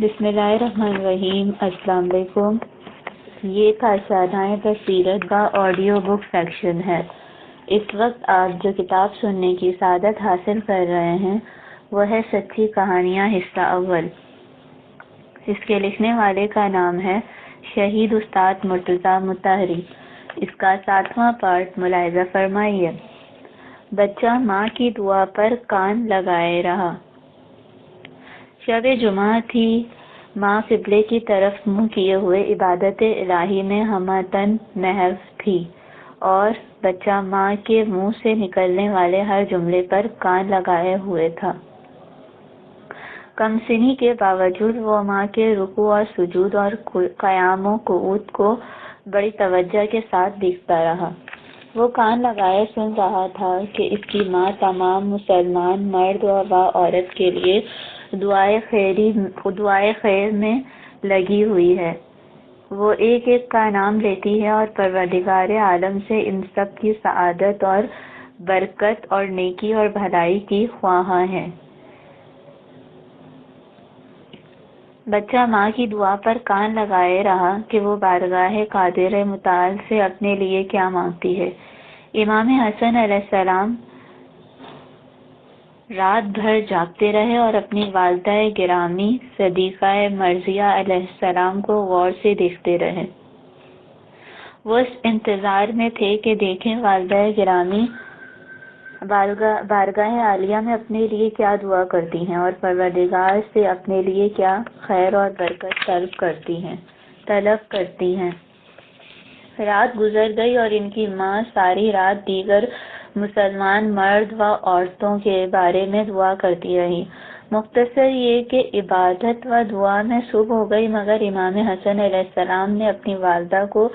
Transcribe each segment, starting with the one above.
بسم اللہ الرحمن الرحیم۔ السلام علیکم۔ یہ کاشانۂ بصیرت کا آڈیو بک سیکشن ہے۔ اس وقت آپ جو کتاب سننے کی سعادت حاصل کر رہے ہیں وہ ہے سچی کہانیاں حصہ اول۔ اس کے لکھنے والے کا نام ہے شہید استاد مرتضیٰ مطہری۔ اس کا 7واں پارٹ ملاحظہ فرمائیے۔ بچہ ماں کی دعا پر کان لگائے رہا۔ شب جمعہ تھی۔ ماں قبلے کی طرف منہ کیے ہوئے عبادت الہی میں ہمہ محو تھی اور بچہ ماں کے منہ سے نکلنے والے ہر جملے پر کان لگائے ہوئے تھا۔ کم سنی کے باوجود وہ ماں کے رکوع اور سجود اور قیام و قعود کو بڑی توجہ کے ساتھ دیکھتا رہا۔ وہ کان لگائے سن رہا تھا کہ اس کی ماں تمام مسلمان مرد و عورت کے لیے دعائے خیر میں لگی ہوئی ہے۔ وہ ایک ایک کا نام لیتی ہے اور پروردگار عالم سے ان سب کی سعادت اور برکت اور نیکی اور بھلائی کی خواہاں ہے۔ بچہ ماں کی دعا پر کان لگائے رہا کہ وہ بارگاہ قادر متعال سے اپنے لیے کیا مانگتی ہے۔ امام حسن علیہ السلام رات بھر جاگتے رہے اور اپنی والدہ گرامی صدیقہ مرضیہ علیہ السلام کو غور سے دیکھتے رہے۔ وہ اس انتظار میں تھے کہ دیکھیں والدہ گرامی بارگاہ عالیہ میں اپنے لیے کیا دعا کرتی ہیں اور پروردگار سے اپنے لیے کیا خیر اور برکت طلب کرتی ہیں۔ رات گزر گئی اور ان کی ماں ساری رات دیگر مسلمان مرد و عورتوں کے بارے میں دعا کرتی رہی۔ مختصر یہ کہ عبادت و دعا میں صبح ہو گئی، مگر امام حسن علیہ السلام نے اپنی والدہ کو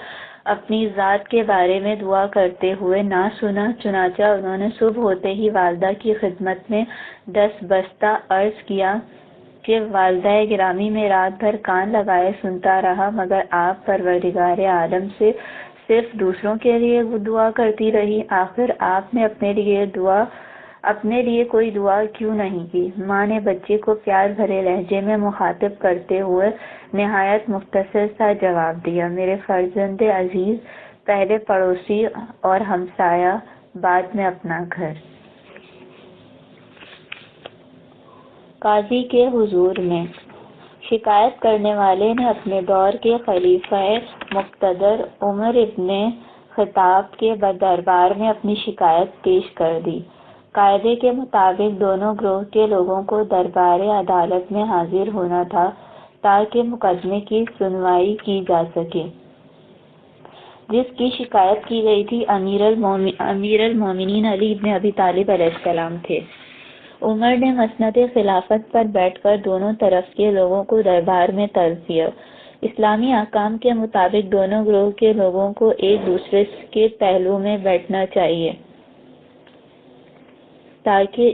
اپنی ذات کے بارے میں دعا کرتے ہوئے نہ سنا، چنانچہ انہوں نے صبح ہوتے ہی والدہ کی خدمت میں دست بستہ عرض کیا کہ والدہ گرامی میں رات بھر کان لگائے سنتا رہا، مگر آپ پروردگار عالم سے صرف دوسروں کے لیے دعا کرتی رہی، آخر آپ نے اپنے لیے کوئی دعا کیوں نہیں کی؟ ماں نے بچے کو پیار بھرے لہجے میں مخاطب کرتے ہوئے نہایت مختصر سا جواب دیا، میرے فرزند عزیز، پہلے پڑوسی اور ہمسایہ، بعد میں اپنا گھر۔ قاضی کے حضور میں شکایت کرنے والے نے اپنے دور کے خلیفہ مقتدر عمر ابن خطاب کے دربار میں اپنی شکایت پیش کر دی۔ قاعدے کے مطابق دونوں گروہ کے لوگوں کو دربار عدالت میں حاضر ہونا تھا تاکہ مقدمے کی سنوائی کی جا سکے۔ جس کی شکایت کی گئی تھی امیر المومنین علی بن ابی طالب علیہ السلام تھے۔ عمر نے مسند خلافت پر بیٹھ کر دونوں طرف کے لوگوں کو دربار میں طلب کیا۔ اسلامی احکام کے مطابق دونوں گروہ کے لوگوں کو ایک دوسرے کے پہلو میں بیٹھنا چاہیے تاکہ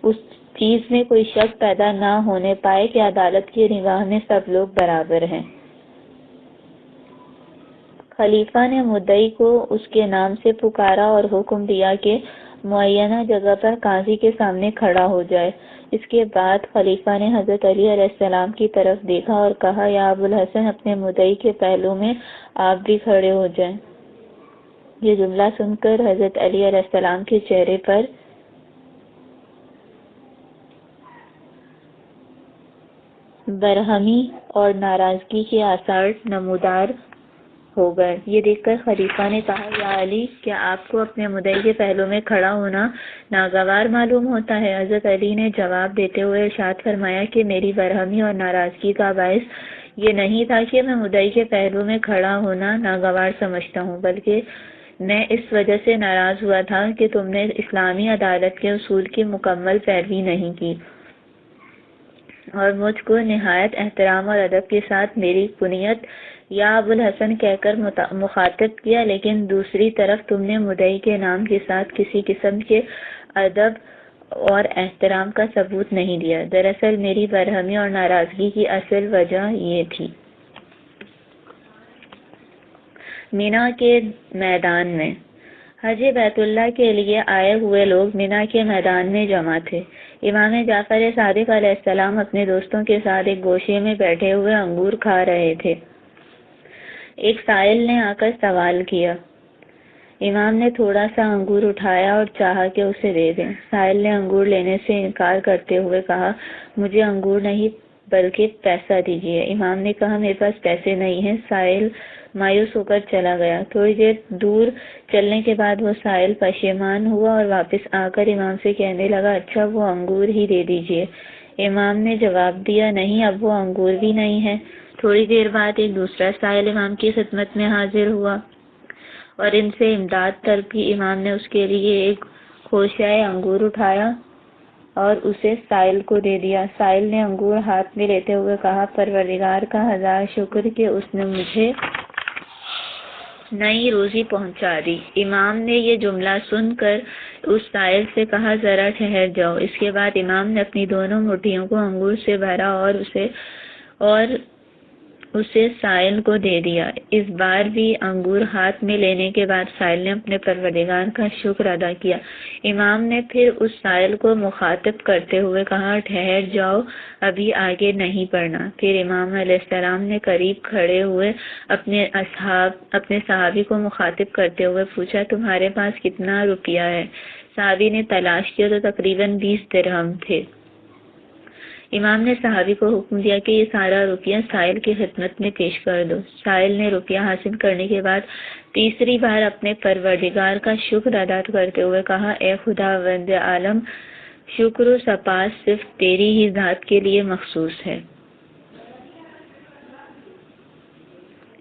اس چیز میں کوئی شک پیدا نہ ہونے پائے کہ عدالت کی نگاہ میں سب لوگ برابر ہیں۔ خلیفہ نے مدعی کو اس کے نام سے پکارا اور حکم دیا کہ معینہ جگہ پر قاضی کے سامنے کھڑا ہو جائے۔ اس کے بعد خلیفہ نے حضرت علی علیہ السلام کی طرف دیکھا اور کہا، یا ابوالحسن، اپنے مدعی کے پہلو میں آپ بھی کھڑے ہو جائیں۔ یہ جملہ سن کر حضرت علی علیہ السلام کے چہرے پر برہمی اور ناراضگی کے آثار نمودار ہو گئے۔ یہ دیکھ کر خلیفہ نے کہا، یا علی، کیا آپ کو اپنے مدعی کے پہلو میں کھڑا ہونا ناگوار معلوم ہوتا ہے؟ حضرت علی نے جواب دیتے ہوئے ارشاد فرمایا کہ میری برہمی اور ناراضگی کا باعث یہ نہیں تھا کہ میں مدعی کے پہلو میں کھڑا ہونا ناگوار سمجھتا ہوں، بلکہ میں اس وجہ سے ناراض ہوا تھا کہ تم نے اسلامی عدالت کے اصول کی مکمل پیروی نہیں کی اور مجھ کو نہایت احترام اور ادب کے ساتھ میری کنیت یا ابوالحسن کہہ کر مخاطب کیا، لیکن دوسری طرف تم نے مدعی کے نام کے ساتھ کسی قسم کے ادب اور احترام کا ثبوت نہیں دیا۔ دراصل میری برہمی اور ناراضگی کی اصل وجہ یہ تھی۔ مینا کے میدان میں حج بیت اللہ کے لیے آئے ہوئے لوگ مینا کے میدان میں جمع تھے۔ امام جعفر صادق علیہ السلام اپنے دوستوں کے ساتھ ایک گوشے میں بیٹھے ہوئے انگور کھا رہے تھے۔ ایک سائل نے آ کر سوال کیا۔ امام نے تھوڑا سا انگور اٹھایا اور چاہا کہ اسے دے دیں۔ سائل نے انگور لینے سے انکار کرتے ہوئے کہا، مجھے انگور نہیں بلکہ پیسہ دیجیے۔ امام نے کہا، میرے پاس پیسے نہیں ہیں۔ سائل مایوس ہو کر چلا گیا۔ تھوڑی دیر دور چلنے کے بعد وہ سائل پشیمان ہوا اور واپس آ کر امام سے کہنے لگا، اچھا وہ انگور ہی دے دیجیے۔ امام نے جواب دیا، نہیں اب وہ انگور بھی نہیں ہے۔ تھوڑی دیر بعد ایک دوسرا سائل امام کی خدمت میں حاضر ہوا اور ان سے امداد طلب کی۔ امام نے اس کے لیے ایک خوشۂ انگور اٹھایا اور اسے سائل کو دے دیا۔ سائل نے انگور ہاتھ میں لیتے ہوئے کہا، پروردگار کا ہزار شکر کہ اس نے مجھے نئی روزی پہنچا دی۔ امام نے یہ جملہ سن کر اس سائل سے کہا، ذرا ٹھہر جاؤ۔ اس کے بعد امام نے اپنی دونوں مٹھیوں کو انگور سے بھرا اور اسے سائل کو دے دیا۔ اس بار بھی انگور ہاتھ میں لینے کے بعد سائل نے اپنے پروردگار کا شکر ادا کیا۔ امام نے پھر اس سائل کو مخاطب کرتے ہوئے کہا، ٹھہر جاؤ، ابھی آگے نہیں بڑھنا۔ پھر امام علیہ السلام نے قریب کھڑے ہوئے اپنے صحابی کو مخاطب کرتے ہوئے پوچھا، تمہارے پاس کتنا روپیہ ہے؟ صحابی نے تلاش کیا تو تقریباً 20 درہم تھے۔ امام نے صحابی کو حکم دیا کہ یہ سارا روپیہ سائل کی خدمت میں پیش کر دو۔ سائل نے روپیہ حاصل کرنے کے بعد تیسری بار اپنے پروردگار کا شکر ادا کرتے ہوئے کہا، اے خداوند عالم، شکر و سپاس صرف تیری ہی ذات کے لیے مخصوص ہے۔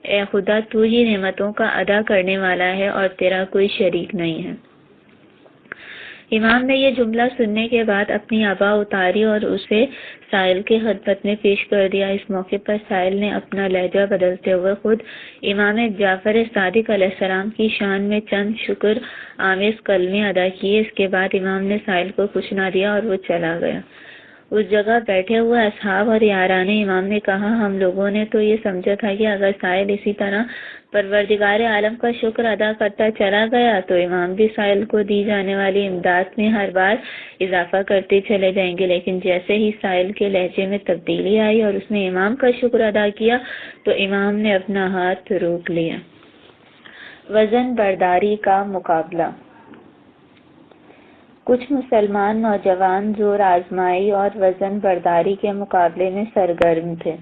اے خدا، تو ہی نعمتوں کا ادا کرنے والا ہے اور تیرا کوئی شریک نہیں ہے۔ امام نے یہ جملہ سننے کے بعد اپنی عبا اتاری اور اسے سائل کی خدمت میں پیش کر دیا۔ اس موقع پر سائل نے اپنا لہجہ بدلتے ہوئے خود امام جعفر صادق علیہ السلام کی شان میں چند شکر آمیز کلمے ادا کیے۔ اس کے بعد امام نے سائل کو کچھ نہ دیا اور وہ چلا گیا۔ اس جگہ بیٹھے ہوئے اصحاب اور یاران امام نے کہا، ہم لوگوں نے تو یہ سمجھا تھا کہ اگر سائل اسی طرح پروردگار عالم کا شکر ادا کرتا چلا گیا تو امام بھی سائل کو دی جانے والی امداد میں ہر بار اضافہ کرتے چلے جائیں گے، لیکن جیسے ہی سائل کے لہجے میں تبدیلی آئی اور اس نے امام کا شکر ادا کیا تو امام نے اپنا ہاتھ روک لیا۔ وزن برداری کا مقابلہ۔ کچھ مسلمان نوجوان زور آزمائی اور وزن برداری کے مقابلے میں سرگرم تھے۔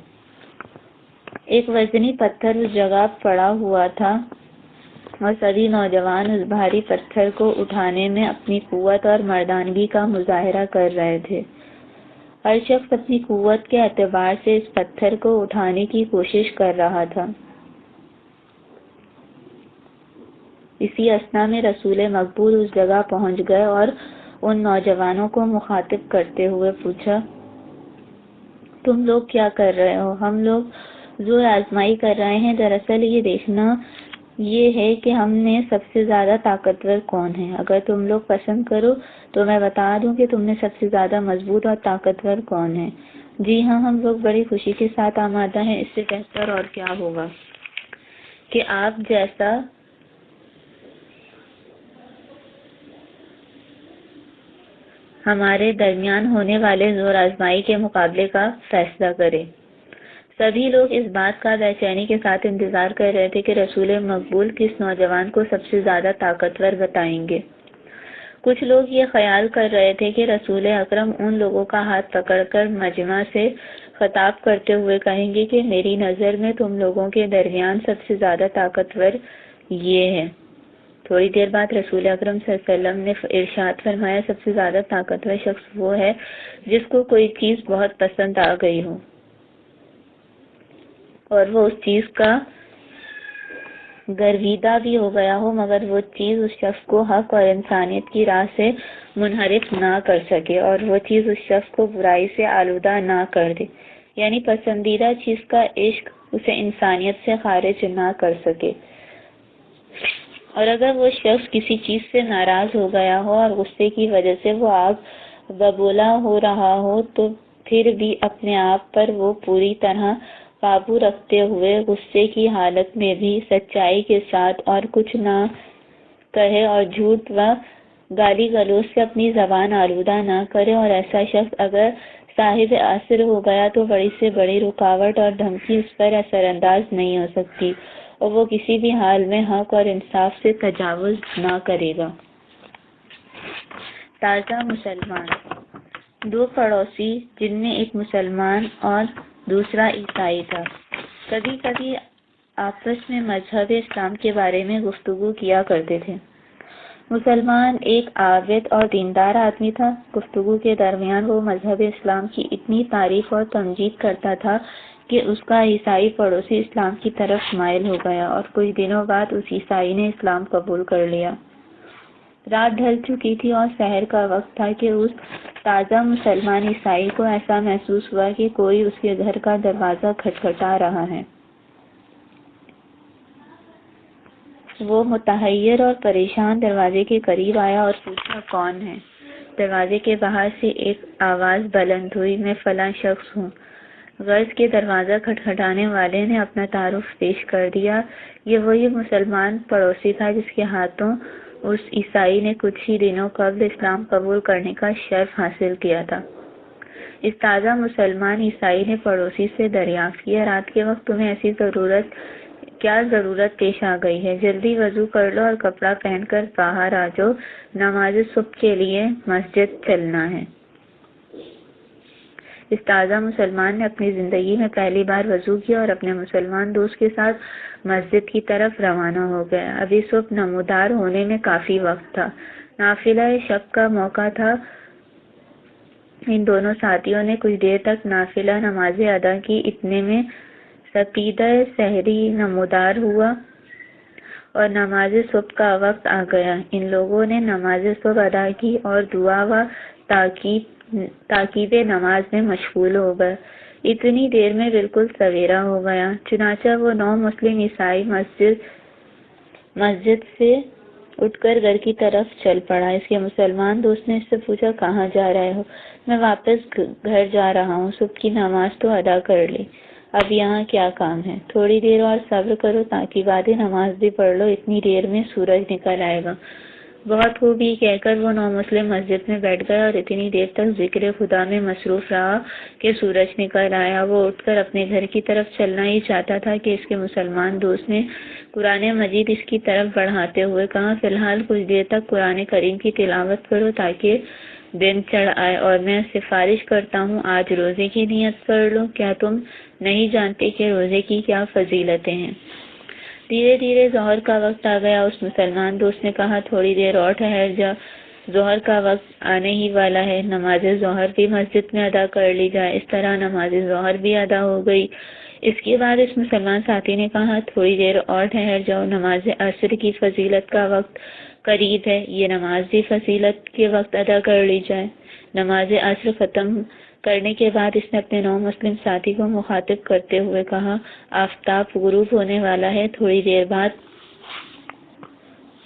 ایک وزنی پتھر اس جگہ پڑا ہوا تھا اور سبھی نوجوان اس بھاری پتھر کو اٹھانے میں اپنی قوت اور مردانگی کا مظاہرہ کر رہے تھے۔ ہر شخص اپنی قوت کے اعتبار سے اس پتھر کو اٹھانے کی کوشش کر رہا تھا۔ اسی اثنا میں رسول مقبول اس جگہ پہنچ گئے اور ان نوجوانوں کو مخاطب کرتے ہوئے پوچھا، تم لوگ کیا کر رہے ہو؟ ہم لوگ زور آزمائی کر رہے ہیں۔ دراصل یہ دیکھنا یہ ہے کہ ہم میں سب سے زیادہ طاقتور کون ہے۔ اگر تم لوگ پسند کرو تو میں بتا دوں کہ تم میں سب سے زیادہ مضبوط اور طاقتور کون ہے۔ جی ہاں، ہم لوگ بڑی خوشی کے ساتھ آمادہ ہیں۔ اس سے بہتر اور کیا ہوگا کہ آپ جیسا ہمارے درمیان ہونے والے زور آزمائی کے مقابلے کا فیصلہ کریں۔ سبھی لوگ اس بات کا بے چینی کے ساتھ انتظار کر رہے تھے کہ رسول مقبول کس نوجوان کو سب سے زیادہ طاقتور بتائیں گے۔ کچھ لوگ یہ خیال کر رہے تھے کہ رسول اکرم ان لوگوں کا ہاتھ پکڑ کر مجمع سے خطاب کرتے ہوئے کہیں گے کہ میری نظر میں تم لوگوں کے درمیان سب سے زیادہ طاقتور یہ ہے۔ تھوڑی دیر بعد رسول اکرم صلی اللہ علیہ وسلم نے ارشاد فرمایا، سب سے زیادہ طاقتور شخص وہ ہے جس کو کوئی چیز بہت پسند آ گئی ہو اور وہ اس چیز کا گرویدہ بھی ہو گیا ہو، مگر وہ چیز اس شخص کو حق اور انسانیت کی راہ سے منحرف نہ کر سکے اور وہ چیز اس شخص کو برائی سے آلودہ نہ کر دے، یعنی پسندیدہ چیز کا عشق اسے انسانیت سے خارج نہ کر سکے۔ اور اگر وہ شخص کسی چیز سے ناراض ہو گیا ہو اور غصے کی وجہ سے وہ آگ ببولا ہو رہا ہو تو پھر بھی اپنے آپ پر وہ پوری طرح قابو رکھتے ہوئے غصے کی حالت میں بھی سچائی کے ساتھ اور کچھ نہ کہے اور جھوٹ و گالی گلوچ سے اپنی زبان آلودہ نہ کرے، اور ایسا شخص اگر صاحب عصر ہو گیا تو بڑی سے بڑی رکاوٹ اور دھمکی اس پر اثر انداز نہیں ہو سکتی، اور وہ کسی بھی حال میں حق اور انصاف سے تجاوز نہ کرے گا۔ تازہ مسلمان۔ دو پڑوسی جن میں ایک مسلمان اور دوسرا عیسائی تھا، کبھی کبھی آپس میں مذہب اسلام کے بارے میں گفتگو کیا کرتے تھے۔ مسلمان ایک عابد اور دیندار آدمی تھا۔ گفتگو کے درمیان وہ مذہب اسلام کی اتنی تعریف اور تمجید کرتا تھا کہ اس کا عیسائی پڑوسی اسلام کی طرف مائل ہو گیا، اور کچھ دنوں بعد اس عیسائی نے اسلام قبول کر لیا۔ رات ڈھل چکی تھی اور سحر کا وقت تھا کہ اس تازہ مسلمان عیسائی کو ایسا محسوس ہوا کہ کوئی اس کے گھر کا دروازہ کھٹکھٹا رہا ہے۔ وہ متحیر اور پریشان دروازے کے قریب آیا اور پوچھا، کون ہے؟ دروازے کے باہر سے ایک آواز بلند ہوئی، میں فلاں شخص ہوں۔ غرض کے دروازہ کھٹکھٹانے والے نے اپنا تعارف پیش کر دیا۔ یہ وہی مسلمان پڑوسی تھا جس کے ہاتھوں اس عیسائی نے کچھ ہی دنوں قبل اسلام قبول کرنے کا شرف حاصل کیا تھا۔ اس تازہ مسلمان عیسائی نے پڑوسی سے دریافت کیا، رات کے وقت تمہیں ایسی کیا ضرورت پیش آ گئی ہے؟ جلدی وضو کر لو اور کپڑا پہن کر باہر آ جاؤ، نماز صبح کے لیے مسجد چلنا ہے۔ اس تازہ مسلمان نے اپنی زندگی میں پہلی بار وضو کیا اور اپنے مسلمان دوست کے ساتھ مسجد کی طرف روانہ ہو گیا۔ ابھی صبح نمودار ہونے میں کافی وقت تھا، نافلہ شب کا موقع تھا۔ ان دونوں ساتھیوں نے کچھ دیر تک نافلہ نمازیں ادا کی، اتنے میں سپیدہ سحری نمودار ہوا اور نماز صبح کا وقت آ گیا۔ ان لوگوں نے نماز صبح ادا کی اور دعا و تاکیب نماز میں مشغول ہو گئے۔ اتنی دیر میں بالکل سویرا ہو گیا، چنانچہ وہ نو مسلم عیسائی مسجد سے اٹھ کر گھر کی طرف چل پڑا۔ اس کے مسلمان دوست نے اس سے پوچھا، کہاں جا رہے ہو؟ میں واپس گھر جا رہا ہوں، صبح کی نماز تو ادا کر لی، اب یہاں کیا کام ہے؟ تھوڑی دیر اور صبر کرو، تاکہ بعد نماز بھی پڑھ لو، اتنی دیر میں سورج نکل آئے گا۔ بہت خوب ہی کہہ کر وہ نو مسلم مسجد میں بیٹھ گیا اور اتنی دیر تک ذکر خدا میں مصروف رہا کہ سورج نکل آیا۔ وہ اٹھ کر اپنے گھر کی طرف چلنا ہی چاہتا تھا کہ اس کے مسلمان دوست نے قرآن مجید اس کی طرف بڑھاتے ہوئے کہا، فی الحال کچھ دیر تک قرآن کریم کی تلاوت کرو تاکہ دن چڑھ آئے، اور میں سفارش کرتا ہوں آج روزے کی نیت کر لو۔ کیا تم نہیں جانتے کہ روزے کی کیا فضیلتیں ہیں؟ دھیرے دھیرے ظہر کا وقت آ گیا۔ اس مسلمان دوست نے کہا، تھوڑی دیر اور ٹھہر جا، ظہر کا وقت آنے ہی والا ہے، نماز ظہر بھی مسجد میں ادا کر لی جائے۔ اس طرح نماز ظہر بھی ادا ہو گئی۔ اس کے بعد اس مسلمان ساتھی نے کہا، تھوڑی دیر اور ٹھہر جاؤ، نماز عصر کی فضیلت کا وقت قریب ہے، یہ نماز بھی فضیلت کے وقت ادا کر لی جائے۔ نماز عصر ختم کرنے کے بعد اس نے اپنے نو مسلم ساتھی کو مخاطب کرتے ہوئے کہا، آفتاب غروب ہونے والا ہے، تھوڑی دیر بعد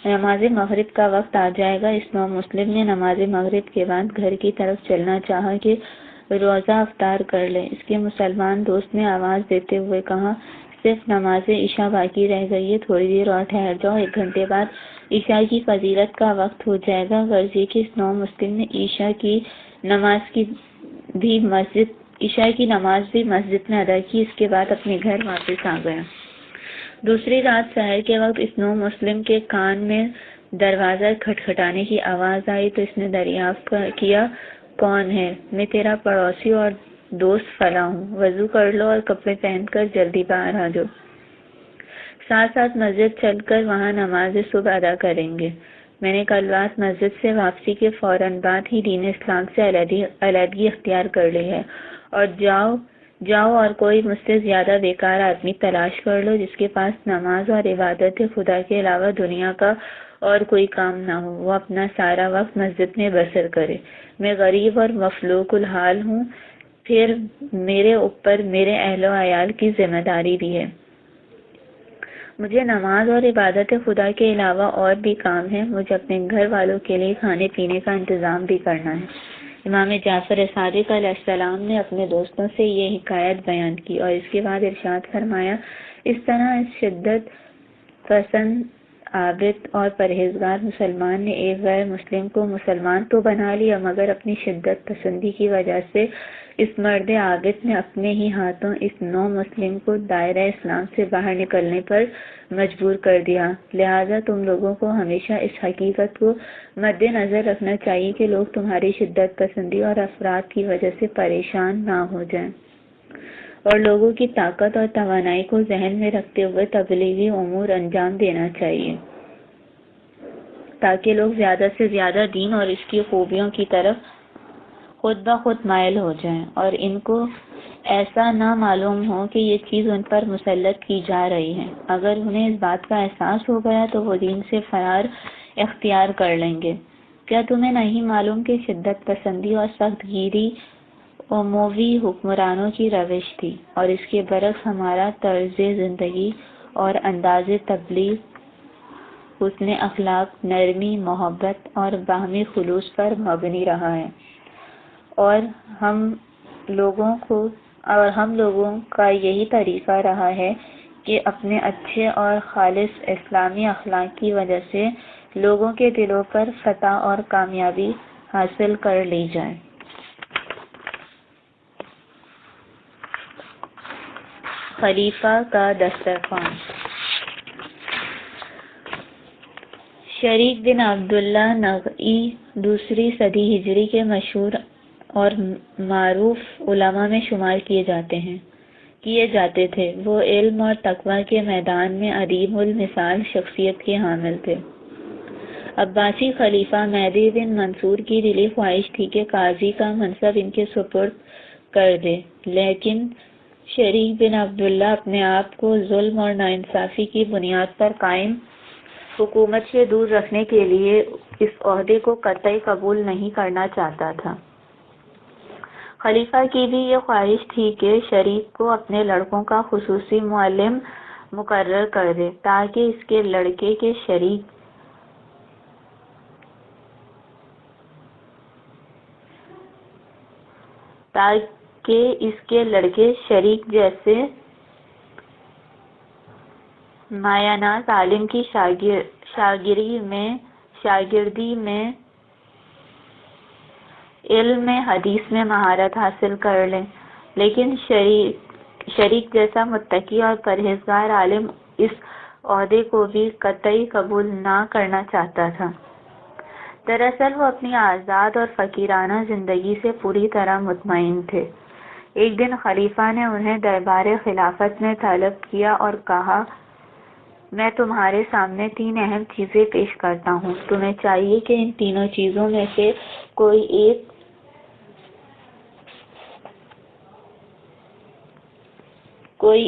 نماز مغرب کا وقت آ جائے گا۔ اس نو مسلم نے نماز مغرب کے بعد گھر کی طرف چلنا چاہا کہ روزہ افطار کر لے۔ اس کے مسلمان دوست نے آواز دیتے ہوئے کہا، صرف نماز عشاء باقی رہ گئی ہے، تھوڑی دیر اور ٹھہر جاؤ، 1 گھنٹے بعد عشاء کی فضیلت کا وقت ہو جائے گا۔ غرض یہ کہ اس نو مسلم نے عشاء کی نماز بھی مسجد میں ادا کی، اس کے بعد اپنے گھر واپس آ گیا۔ دوسری رات سحر کے وقت اس نو مسلم کے کان میں دروازہ کھٹکھٹانے کی آواز آئی تو اس نے دریافت کیا، کون ہے؟ میں تیرا پڑوسی اور دوست فلاں ہوں، وضو کر لو اور کپڑے پہن کر جلدی باہر آ جاؤ، ساتھ ساتھ مسجد چل کر وہاں نماز صبح ادا کریں گے۔ میں نے کل رات مسجد سے واپسی کے فوراً بعد ہی دین اسلام سے علیحدگی اختیار کر لی ہے، اور جاؤ اور کوئی مجھ سے زیادہ بیکار آدمی تلاش کر لو جس کے پاس نماز اور عبادت خدا کے علاوہ دنیا کا اور کوئی کام نہ ہو، وہ اپنا سارا وقت مسجد میں بسر کرے۔ میں غریب اور مفلوک الحال ہوں، پھر میرے اوپر میرے اہل و عیال کی ذمہ داری بھی ہے۔ مجھے نماز اور عبادت خدا کے علاوہ اور بھی کام ہے، مجھے اپنے گھر والوں کے لیے کھانے پینے کا انتظام بھی کرنا ہے۔ امام جعفر صادق علیہ السلام نے اپنے دوستوں سے یہ حکایت بیان کی اور اس کے بعد ارشاد فرمایا، اس طرح اس شدت پسند عابد اور پرہیزگار مسلمان نے ایک غیر مسلم کو مسلمان تو بنا لیا، مگر اپنی شدت پسندی کی وجہ سے اس مرد عابد نے اپنے ہی ہاتھوں اس نو مسلم کو دائرہ اسلام سے باہر نکلنے پر مجبور کر دیا۔ لہٰذا تم لوگوں کو ہمیشہ اس حقیقت کو مد نظر رکھنا چاہیے کہ لوگ تمہاری شدت پسندی اور افراد کی وجہ سے پریشان نہ ہو جائیں، اور لوگوں کی طاقت اور توانائی کو ذہن میں رکھتے ہوئے تبلیغی امور انجام دینا چاہیے تاکہ لوگ زیادہ سے زیادہ دین اور اس کی خوبیوں کی طرف خود بخود مائل ہو جائیں، اور ان کو ایسا نہ معلوم ہو کہ یہ چیز ان پر مسلط کی جا رہی ہے۔ اگر انہیں اس بات کا احساس ہو گیا تو وہ دین سے فرار اختیار کر لیں گے۔ کیا تمہیں نہیں معلوم کہ شدت پسندی اور سخت گیری اموی حکمرانوں کی روش تھی، اور اس کے برعکس ہمارا طرز زندگی اور انداز تبلیغ حسن اخلاق، نرمی، محبت اور باہمی خلوص پر مبنی رہا ہے، اور ہم لوگوں کا یہی طریقہ رہا ہے کہ اپنے اچھے اور خالص اسلامی اخلاق کی وجہ سے لوگوں کے دلوں پر فتح اور کامیابی حاصل کر لی جائے۔ خلیفہ کا دسترخوان۔ شریک بن عبداللہ نغئی دوسری صدی ہجری کے مشہور اور معروف علماء میں شمار کیے جاتے تھے۔ وہ علم اور تقوی کے میدان میں عظیم المثال شخصیت کے حامل تھے۔ عباسی خلیفہ مہدی بن منصور کی دلی خواہش تھی کہ قاضی کا منصب ان کے سپرد کر دے، لیکن شریک بن عبداللہ اپنے آپ کو ظلم اور ناانصافی کی بنیاد پر قائم حکومت سے دور رکھنے کے لیے اس عہدے کو قطعی قبول نہیں کرنا چاہتا تھا۔ خلیفہ کی بھی یہ خواہش تھی کہ شریک کو اپنے لڑکوں کا خصوصی معلم مقرر کر دے تاکہ اس کے لڑکے شریک جیسے مایہ ناز عالم کی شاگردی میں علم حدیث میں مہارت حاصل کر لیں، لیکن شریک جیسا متقی اور پرہیزگار عالم اس عہدے کو بھی قطعی قبول نہ کرنا چاہتا تھا۔ دراصل وہ اپنی آزاد اور فقیرانہ زندگی سے پوری طرح مطمئن تھے۔ ایک دن خلیفہ نے انہیں دربار خلافت میں طلب کیا اور کہا، میں تمہارے سامنے 3 اہم چیزیں پیش کرتا ہوں، تمہیں چاہیے کہ ان تینوں چیزوں میں سے کوئی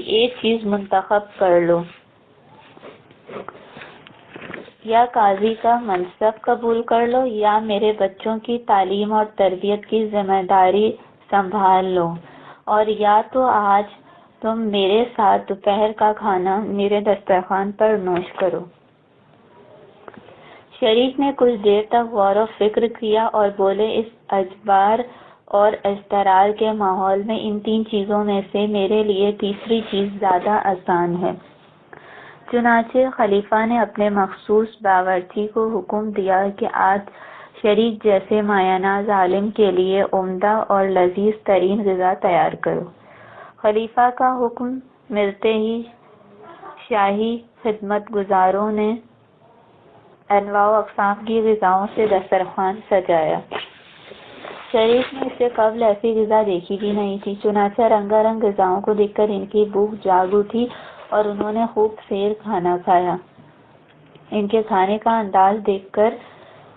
ایک چیز منتخب کر لو، یا قاضی کا منصب قبول کر لو یا میرے بچوں کی تعلیم اور تربیت کی ذمہ داری سنبھال لو، اور یا تو آج تم میرے ساتھ دوپہر کا کھانا میرے دسترخوان پر نوش کرو۔ شریک نے کچھ دیر تک غور و فکر کیا اور بولے، اس اجبار اور اضطرار کے ماحول میں ان 3 چیزوں میں سے میرے لیے تیسری چیز زیادہ آسان ہے۔ چنانچہ خلیفہ نے اپنے مخصوص باورچی کو حکم دیا کہ آج شریک جیسے مایہ ناز عالم کے لیے عمدہ اور لذیذ ترین غذا تیار کرو۔ خلیفہ کا حکم ملتے ہی شاہی خدمت گزاروں نے انواع و اقسام کی غذاؤں سے دسترخوان سجایا۔ شریک نے اس سے قبل ایسی غذا دیکھی بھی نہیں تھی، چنانچہ رنگا رنگ غذاؤں کو دیکھ کر ان کی بھوک جاگ اٹھی اور انہوں نے خوب سیر کھانا کھایا۔ ان کے کھانے کا انداز دیکھ کر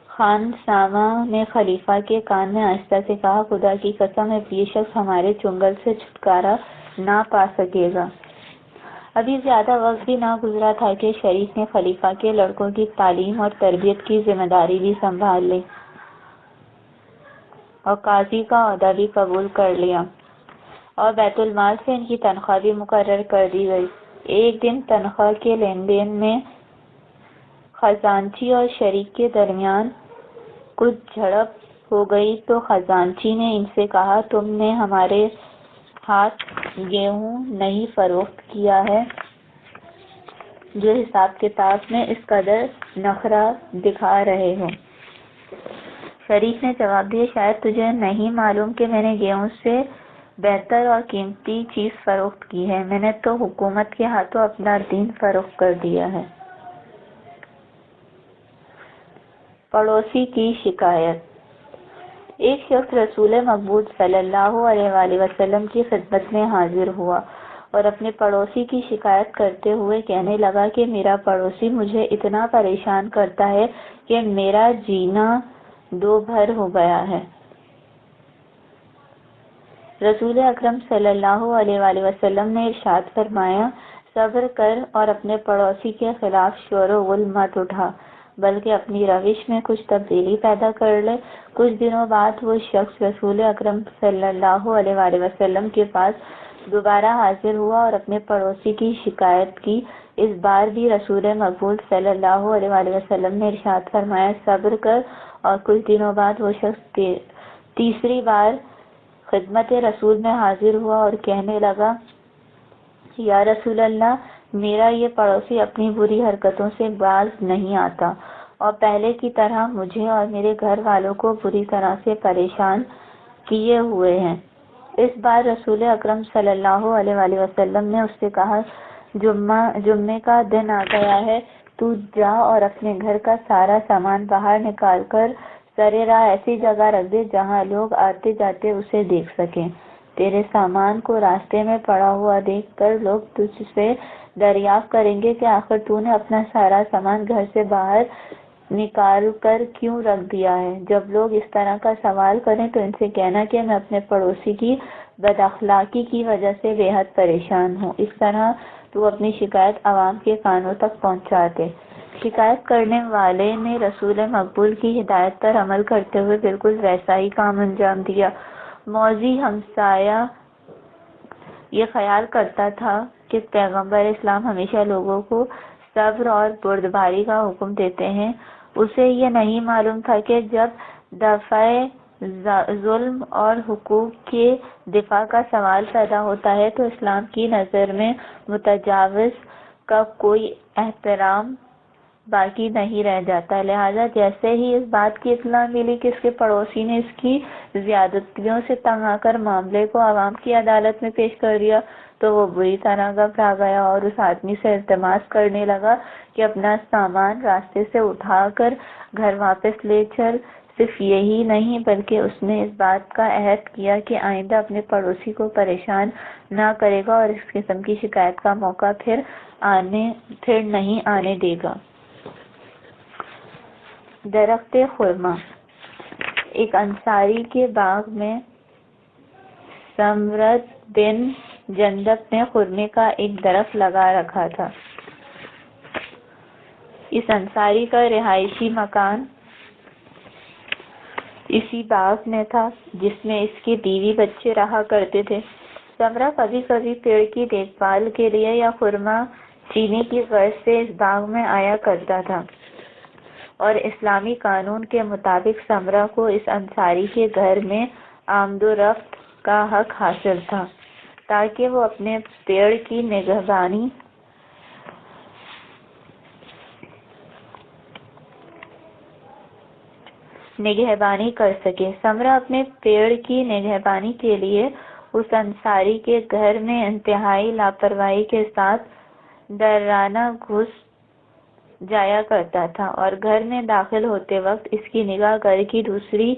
خان سامہ نے خلیفہ کے کان میں آہستہ سے کہا، خدا کی قسم ہے یہ شخص ہمارے چنگل سے چھٹکارا نہ پا سکے گا۔ ابھی زیادہ وقت بھی نہ گزرا تھا کہ شریک نے خلیفہ کے لڑکوں کی تعلیم اور تربیت کی ذمہ داری بھی سنبھال لی اور قاضی کا عہدہ بھی قبول کر لیا، اور بیت المال سے ان کی تنخواہ بھی مقرر کر دی گئی۔ ایک دن تنخواہ کے لین دین میں خزانچی اور شریک کے درمیان کچھ جھڑپ ہو گئی تو خزانچی نے ان سے کہا، تم نے ہمارے ہاتھ گیہوں نہیں فروخت کیا ہے، جو حساب کتاب میں اس قدر نخرہ دکھا رہے ہو۔ شریک نے جواب دیا، شاید تجھے نہیں معلوم کہ میں نے گیہوں سے بہتر اور قیمتی چیز فروخت کی ہے، میں نے تو حکومت کے ہاتھوں اپنا دین فروخت کر دیا ہے۔ پڑوسی کی شکایت۔ ایک شخص رسول مقبول صلی اللہ علیہ وآلہ وسلم کی خدمت میں حاضر ہوا اور اپنے پڑوسی کی شکایت کرتے ہوئے کہنے لگا کہ میرا پڑوسی مجھے اتنا پریشان کرتا ہے کہ میرا جینا دو بھر ہو گیا ہے۔ رسول اکرم صلی اللہ علیہ وآلہ وسلم نے ارشاد فرمایا، صبر کر اور اپنے پڑوسی کے خلاف شور و غل مت اٹھا، بلکہ اپنی روش میں کچھ تبدیلی پیدا کر لے۔ کچھ دنوں بعد وہ شخص رسول اکرم صلی اللہ علیہ وآلہ وسلم کے پاس دوبارہ حاضر ہوا اور اپنے پڑوسی کی شکایت کی۔ اس بار بھی رسول مقبول صلی اللہ علیہ وآلہ وسلم نے ارشاد فرمایا، صبر کر، اور کچھ دنوں بعد وہ شخص تیسری بار خدمت رسول میں حاضر ہوا اور کہنے لگا، یا رسول اللہ، میرا یہ پڑوسی اپنی بری حرکتوں سے باز نہیں آتا اور پہلے کی طرح مجھے اور میرے گھر والوں کو بری طرح سے پریشان کیے ہوئے ہیں۔ اس بار رسول اکرم صلی اللہ علیہ وآلہ وسلم نے اس سے کہا، جمعے کا دن آ گیا ہے، تو جا اور اپنے گھر کا سارا سامان باہر نکال کر سرے راہ ایسی جگہ رکھ دے جہاں لوگ آتے جاتے اسے دیکھ سکیں۔ تیرے سامان کو راستے میں پڑا ہوا دیکھ کر لوگ تجھ سے دریافت کریں گے کہ آخر تو نے اپنا سارا سامان گھر سے باہر نکال کر کیوں رکھ دیا ہے۔ جب لوگ اس طرح کا سوال کریں تو ان سے کہنا کہ میں اپنے پڑوسی کی بد اخلاقی کی وجہ سے بے حد پریشان ہوں۔ اس طرح تو اپنی شکایت عوام کے کانوں تک پہنچا دے۔ شکایت کرنے والے نے رسول مقبول کی ہدایت پر عمل کرتے ہوئے بالکل ویسا ہی کام انجام دیا۔ موذی ہمسایہ یہ خیال کرتا تھا کہ پیغمبر اسلام ہمیشہ لوگوں کو صبر اور بردباری کا حکم دیتے ہیں۔ اسے یہ نہیں معلوم تھا کہ جب دفع ظلم اور حقوق کے دفاع کا سوال پیدا ہوتا ہے تو اسلام کی نظر میں متجاوز کا کوئی احترام باقی نہیں رہ جاتا۔ لہٰذا جیسے ہی اس بات کی اطلاع ملی کہ اس کے پڑوسی نے اس کی زیادتیوں سے تنگ آ کر معاملے کو عوام کی عدالت میں پیش کر دیا تو وہ بری طرح گھبرا گیا اور اس آدمی سے التماس کرنے لگا کہ اپنا سامان راستے سے اٹھا کر گھر واپس لے چل۔ صرف یہی نہیں بلکہ اس نے اس بات کا عہد کیا کہ آئندہ اپنے پڑوسی کو پریشان نہ کرے گا اور اس قسم کی شکایت کا موقع پھر نہیں آنے دے گا۔ درخت خرما۔ ایک انصاری کے باغ میں سمرد بن جندب نے خرمے کا ایک درخت لگا رکھا تھا۔ اس انصاری کا رہائشی مکان اسی باغ میں تھا جس میں اس کے بیوی بچے رہا کرتے تھے۔ سمرہ کبھی کبھی پیڑ کی دیکھ بھال کے لیے یا خرما چینی کی غرض سے اس باغ میں آیا کرتا تھا، اور اسلامی قانون کے مطابق سمرہ کو اس انصاری کے گھر میں آمد و رفت کا حق حاصل تھا تاکہ وہ اپنے پیڑ کی نگہبانی کر سکے۔ سمرہ اپنے پیڑ کی نگہبانی کے لیے اس انصاری کے گھر میں انتہائی لاپرواہی کے ساتھ درانہ گھس جایا کرتا تھا اور گھر میں داخل ہوتے وقت اس کی نگاہ گھر کی دوسری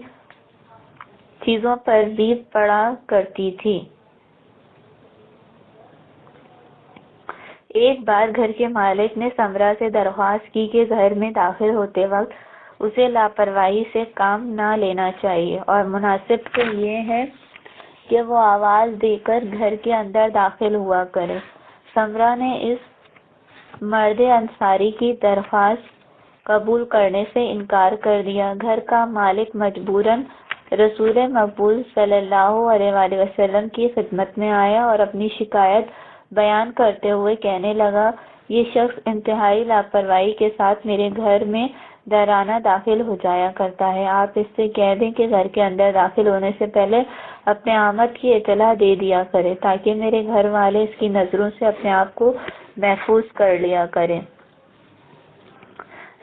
چیزوں پر بھی پڑا کرتی تھی۔ ایک بار گھر کے مالک نے سمرہ سے درخواست کی کہ گھر میں داخل ہوتے وقت اسے لاپرواہی سے کام نہ لینا چاہیے اور مناسب تو یہ ہے کہ وہ آواز دے کر گھر کے اندر داخل ہوا کرے۔ سمرہ نے اس مرد انصاری کی درخواست قبول کرنے سے انکار کر دیا۔ گھر کا مالک مجبوراً رسول مقبول صلی اللہ علیہ وآلہ وسلم کی خدمت میں آیا اور اپنی شکایت بیان کرتے ہوئے کہنے لگا، یہ شخص انتہائی لاپرواہی کے ساتھ میرے گھر میں درانہ داخل ہو جایا کرتا ہے۔ آپ اس سے کہہ دیں کہ گھر کے اندر داخل ہونے سے پہلے اپنے آمد کی اطلاع دے دیا کرے تاکہ میرے گھر والے اس کی نظروں سے اپنے آپ کو محفوظ کر لیا کریں۔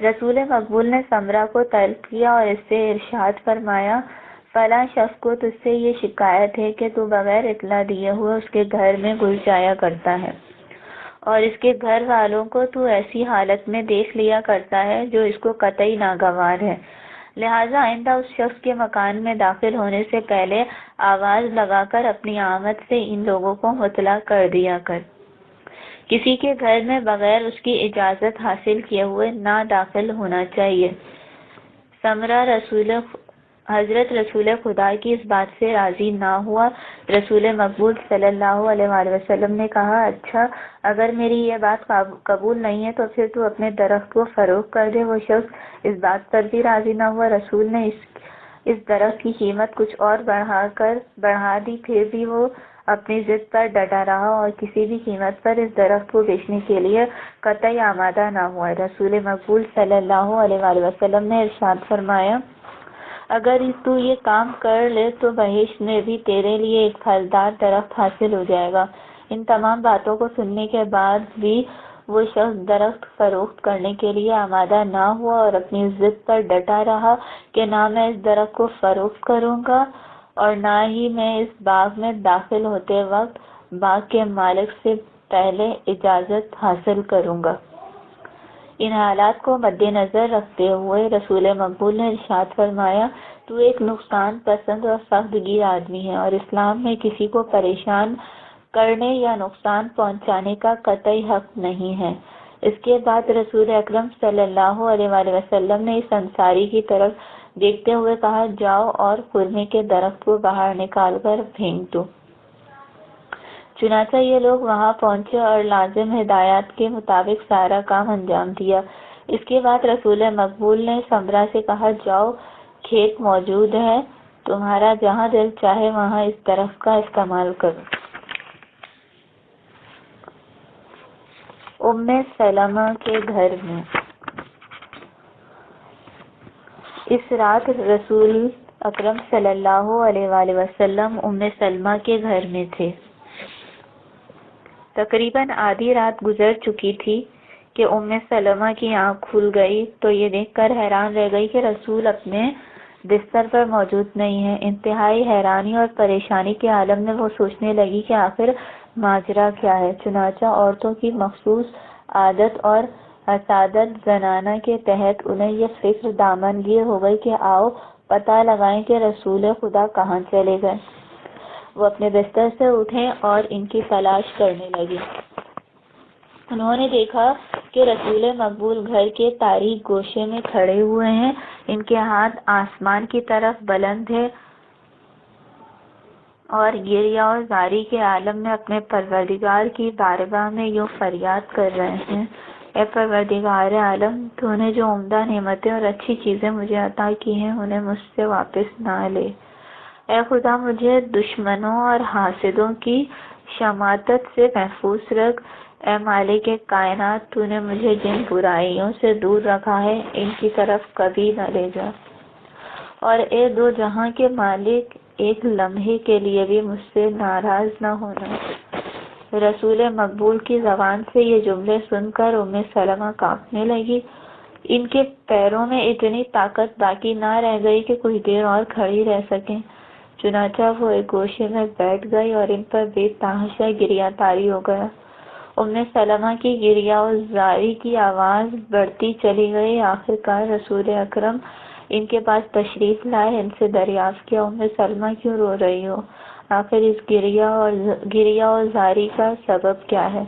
رسول مقبول نے سمرہ کو طلب کیا اور اس سے ارشاد فرمایا، فلاں شخص کو تجھ سے یہ شکایت ہے کہ تو بغیر اطلاع دیے ہوئے اس کے گھر میں گھس جایا کرتا ہے اور اس کے گھر والوں کو تو ایسی حالت میں دیکھ لیا کرتا ہے جو اس کو قطعی ناگوار ہے، لہٰذا آئندہ اس شخص کے مکان میں داخل ہونے سے پہلے آواز لگا کر اپنی آمد سے ان لوگوں کو مطلع کر دیا کر۔ کسی کے گھر میں بغیر اس کی اجازت حاصل کیے ہوئے نہ داخل ہونا چاہیے۔ سمرہ حضرت رسول خدا کی اس بات سے راضی نہ ہوا۔ رسول مقبول صلی اللہ علیہ وآلہ وسلم نے کہا، اچھا اگر میری یہ بات قبول نہیں ہے تو پھر تو اپنے درخت کو فروخت کر دے۔ وہ شخص اس بات پر بھی راضی نہ ہوا۔ رسول نے اس درخت کی قیمت کچھ اور بڑھا دی، پھر بھی وہ اپنی ضد پر ڈٹا رہا اور کسی بھی قیمت پر اس درخت کو بیچنے کے لیے قطعی آمادہ نہ ہوا۔ رسول مقبول صلی اللہ علیہ وآلہ وسلم نے ارشاد فرمایا، اگر تو یہ کام کر لے تو بہشت میں بھی تیرے لیے ایک پھلدار درخت حاصل ہو جائے گا۔ ان تمام باتوں کو سننے کے بعد بھی وہ شخص درخت فروخت کرنے کے لیے آمادہ نہ ہوا اور اپنی ضد پر ڈٹا رہا کہ نہ میں اس درخت کو فروخت کروں گا اور نہ ہی میں اس باغ میں داخل ہوتے وقت باغ کے مالک سے پہلے اجازت حاصل کروں گا۔ ان حالات کو مد نظر رکھتے ہوئے رسول مقبول نے ارشاد فرمایا، تو ایک نقصان پسند اور سخت گیر آدمی ہے اور اسلام میں کسی کو پریشان کرنے یا نقصان پہنچانے کا قطعی حق نہیں ہے۔ اس کے بعد رسول اکرم صلی اللہ علیہ وآلہ وسلم نے اس انصاری کی طرف دیکھتے ہوئے کہا، جاؤ اور خرمے کے درخت کو باہر نکال کر پھینک دو۔ چنانچہ یہ لوگ وہاں پہنچے اور لازم ہدایات کے مطابق سارا کام انجام دیا۔ اس کے بعد رسول مقبول نے سمرہ سے کہا، جاؤ کھیت موجود ہے، تمہارا جہاں دل چاہے وہاں اس درخت کا استعمال کرو۔ ام سلمہ کے گھر میں۔ اس رات رسول اکرم صلی اللہ علیہ وآلہ وسلم ام سلمہ کے گھر میں تھے۔ تقریباً آدھی رات گزر چکی تھی کہ ام سلمہ کی آنکھ کھل گئی تو یہ دیکھ کر حیران رہ گئی کہ رسول اپنے بستر پر موجود نہیں ہیں۔ انتہائی حیرانی اور پریشانی کے عالم میں وہ سوچنے لگی کہ آخر ماجرا کیا ہے۔ چنانچہ عورتوں کی مخصوص عادت اور حسادت زنانہ کے تحت انہیں یہ فکر دامنگیر ہو گئی کہ آؤ پتہ لگائیں کہ رسول خدا کہاں چلے گئے۔ وہ اپنے بستر سے اٹھیں اور ان کی تلاش کرنے لگے۔ انہوں نے دیکھا کہ رسول مقبول گھر کے تاریک گوشے میں کھڑے ہوئے ہیں، ان کے ہاتھ آسمان کی طرف بلند ہیں اور گریہ اور زاری کے عالم میں اپنے پروردگار کی بارگاہ میں یوں فریاد کر رہے ہیں، اے پروردگار عالم، تو نے جو عمدہ نعمتیں اور اچھی چیزیں مجھے عطا کی ہیں انہیں مجھ سے واپس نہ لے۔ اے خدا، مجھے دشمنوں اور حاسدوں کی شماتت سے محفوظ رکھ۔ اے مالک کائنات، تو نے مجھے جن برائیوں سے دور رکھا ہے ان کی طرف کبھی نہ لے جا، اور اے دو جہاں کے مالک، ایک لمحے کے لیے بھی مجھ سے ناراض نہ ہونا۔ رسول مقبول کی زبان سے یہ جملے سن کر ام سلمہ کانپنے لگی۔ ان کے پیروں میں اتنی طاقت باقی نہ رہ گئی کہ کچھ دیر اور کھڑی رہ سکیں۔ چنانچہ وہ ایک گوشے میں بیٹھ گئی اور ان پر بے تحاشا گریہ طاری ہو گیا۔ ام سلمہ کی گریہ و زاری کی آواز بڑھتی چلی گئی۔ آخر کار رسول اکرم ان کے پاس تشریف لائے، ان سے دریافت کیا، ام سلمہ کیوں رو رہی ہو؟ آخر اس گریہ و زاری کا سبب کیا ہے؟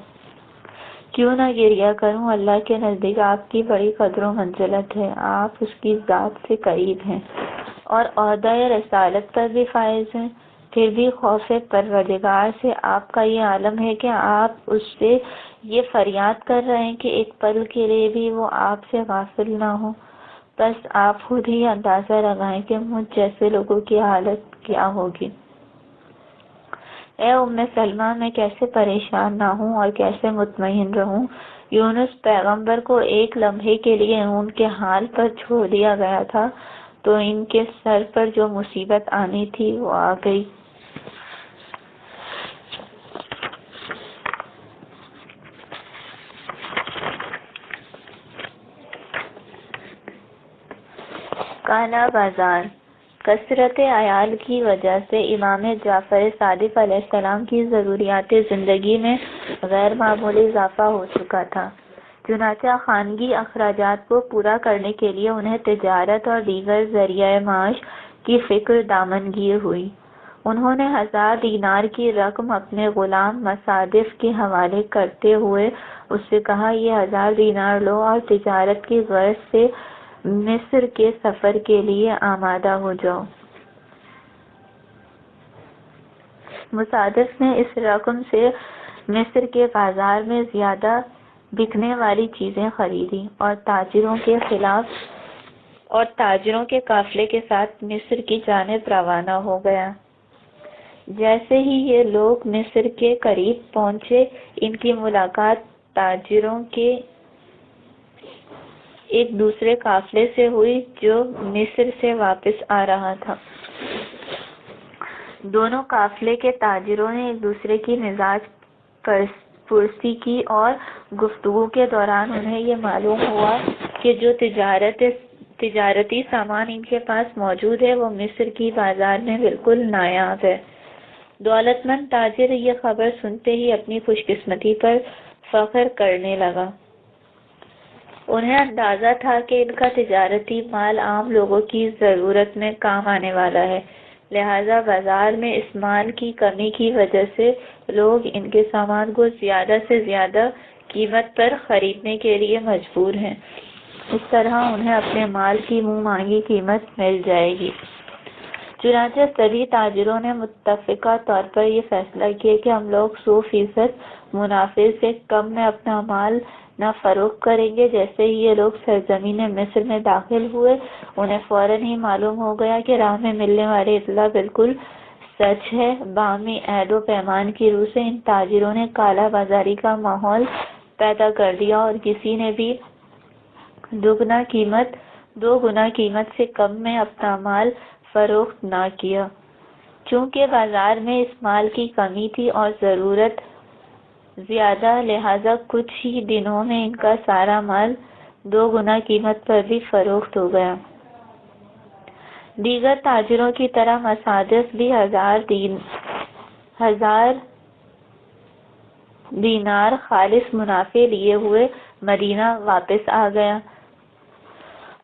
کیوں نہ گریہ کروں؟ اللہ کے نزدیک آپ کی بڑی قدر و منزلت ہے، آپ اس کی ذات سے قریب ہیں اور عہدہ رسالت پر بھی فائز ہیں، پھر بھی خوف پروردگار سے آپ کا یہ عالم ہے کہ آپ اس سے یہ فریاد کر رہے ہیں کہ ایک پل کے لیے بھی وہ آپ سے غافل نہ ہو۔ بس آپ خود ہی اندازہ لگائیں کہ مجھ جیسے لوگوں کی حالت کیا ہوگی۔ اے ام سلمہ، میں کیسے پریشان نہ ہوں اور کیسے مطمئن رہوں؟ یونس پیغمبر کو ایک لمحے کے لیے ان کے حال پر چھوڑ دیا گیا تھا تو ان کے سر پر جو مصیبت آنی تھی وہ آ گئی۔ کالا بازار۔ کثرت عیال کی وجہ سے امام جعفر صادق علیہ السلام کی ضروریات زندگی میں غیر معمولی اضافہ ہو چکا تھا، چنانچہ خانگی اخراجات کو پورا کرنے کے لیے انہیں تجارت اور دیگر ذریعہ معاش کی فکر دامنگیر ہوئی۔ انہوں نے 1000 دینار کی رقم اپنے غلام مصادف کے حوالے کرتے ہوئے اس سے کہا، یہ 1000 دینار لو اور تجارت کی غرض سے مصر کے سفر کے لیے آمادہ ہو جاؤ۔ مصادف نے اس رقم سے مصر کے بازار میں زیادہ بکنے والی چیزیں خریدیں اور تاجروں کے قافلے کے ساتھ مصر کی جانب روانہ ہو گیا۔ جیسے ہی یہ لوگ مصر کے قریب پہنچے، ان کی ملاقات تاجروں کے ایک دوسرے قافلے سے ہوئی جو مصر سے واپس آ رہا تھا۔ دونوں قافلے کے تاجروں نے ایک دوسرے کی مزاج پرسی کی اور گفتگو کے دوران انہیں یہ معلوم ہوا کہ جو تجارتی سامان ان کے پاس موجود ہے وہ مصر کی بازار میں بالکل نایاب ہے۔ دولت مند تاجر یہ خبر سنتے ہی اپنی خوش قسمتی پر فخر کرنے لگا۔ انہیں اندازہ تھا کہ ان کا تجارتی مال عام لوگوں کی ضرورت میں کام آنے والا ہے، لہذا بازار میں اس مال کی کمی کی وجہ سے لوگ ان کے سامان کو زیادہ سے زیادہ قیمت پر خریدنے کے لیے مجبور ہیں۔ اس طرح انہیں اپنے مال کی منہ مانگی قیمت مل جائے گی۔ چنانچہ سبھی تاجروں نے متفقہ طور پر یہ فیصلہ کیا کہ ہم لوگ 100% منافع سے کم میں اپنا مال نہ فروخت کریں گے۔ جیسے ہی یہ لوگ سرزمین مصر میں داخل ہوئے، انہیں فوراً ہی معلوم ہو گیا کہ راہ میں ملنے والی اطلاع بالکل سچ ہے۔ باہمی عہد و پیمان کی روح سے ان تاجروں نے کالا بازاری کا ماحول پیدا کر دیا اور کسی نے بھی 2 گنا قیمت سے کم میں اپنا مال فروخت نہ کیا۔ چونکہ بازار میں اس مال کی کمی تھی اور ضرورت زیادہ، لہذا کچھ ہی دنوں میں ان کا سارا مال 2 گنا قیمت پر بھی فروخت ہو گیا۔ دیگر تاجروں کی طرح مصادف بھی 1000 دینار خالص منافع لیے ہوئے مدینہ واپس آ گیا۔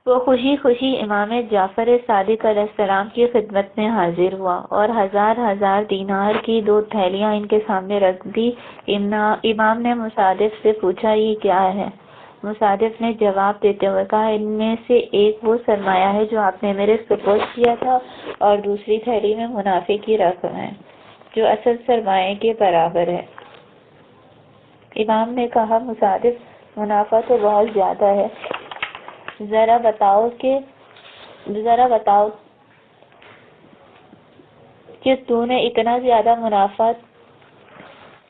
وہ خوشی خوشی امام جعفر صادق علیہ السلام کی خدمت میں حاضر ہوا اور 1000 دینار کی 2 تھیلیاں ان کے سامنے رکھ دی۔ امام نے مصادف سے پوچھا، یہ کیا ہے؟ مصادف نے جواب دیتے ہوئے کہا، ان میں سے ایک وہ سرمایہ ہے جو آپ نے میرے سپرد کیا تھا اور دوسری تھیلی میں منافع کی رقم ہے جو اصل سرمایہ کے برابر ہے۔ امام نے کہا، مصادف، منافع تو بہت زیادہ ہے، ذرا بتاؤ کہ تو نے اتنا زیادہ منافع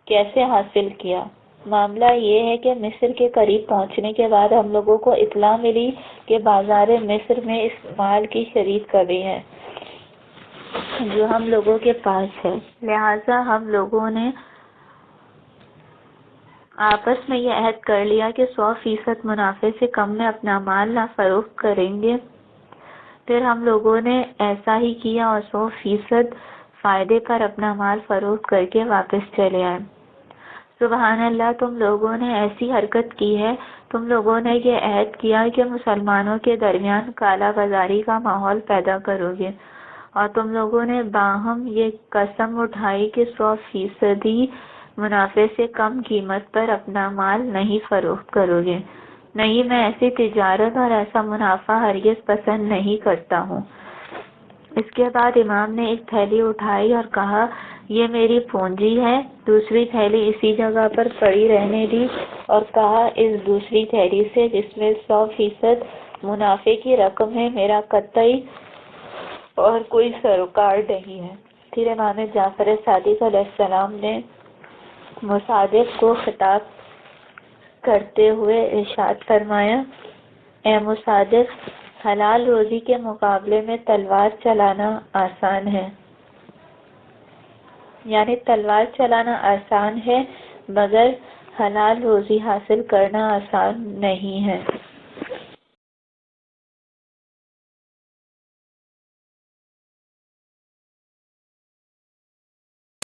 کیسے حاصل کیا؟ معاملہ یہ ہے کہ مصر کے قریب پہنچنے کے بعد ہم لوگوں کو اطلاع ملی کہ بازار مصر میں اس مال کی شدید کمی ہے جو ہم لوگوں کے پاس ہے، لہٰذا ہم لوگوں نے آپس میں یہ عہد کر لیا کہ 100% منافع سے کم میں اپنا مال نہ فروخت کریں گے۔ پھر ہم لوگوں نے ایسا ہی کیا اور 100% فائدے پر اپنا مال فروخت کر کے واپس چلے آئے۔ سبحان اللہ، تم لوگوں نے ایسی حرکت کی ہے، تم لوگوں نے یہ عہد کیا کہ مسلمانوں کے درمیان کالا بازاری کا ماحول پیدا کرو گے، اور تم لوگوں نے باہم یہ قسم اٹھائی کہ 100% منافع سے کم قیمت پر اپنا مال نہیں فروخت کرو گے۔ نہیں، میں ایسی تجارت اور ایسا منافع ہرگز پسند نہیں کرتا ہوں۔ اس کے بعد امام نے ایک تھیلی اٹھائی اور کہا، یہ میری پونجی ہے۔ دوسری تھیلی اسی جگہ پر پڑی رہنے دی اور کہا، اس دوسری تھیلی سے جس میں 100% منافع کی رقم ہے میرا قطعی اور کوئی سروکار نہیں ہے۔ پھر امام جعفر صادق علیہ السلام نے مصادف کو خطاب کرتے ہوئے ارشاد فرمایا، اے مصادف، حلال روزی کے مقابلے میں تلوار چلانا آسان ہے، یعنی تلوار چلانا آسان ہے مگر حلال روزی حاصل کرنا آسان نہیں ہے۔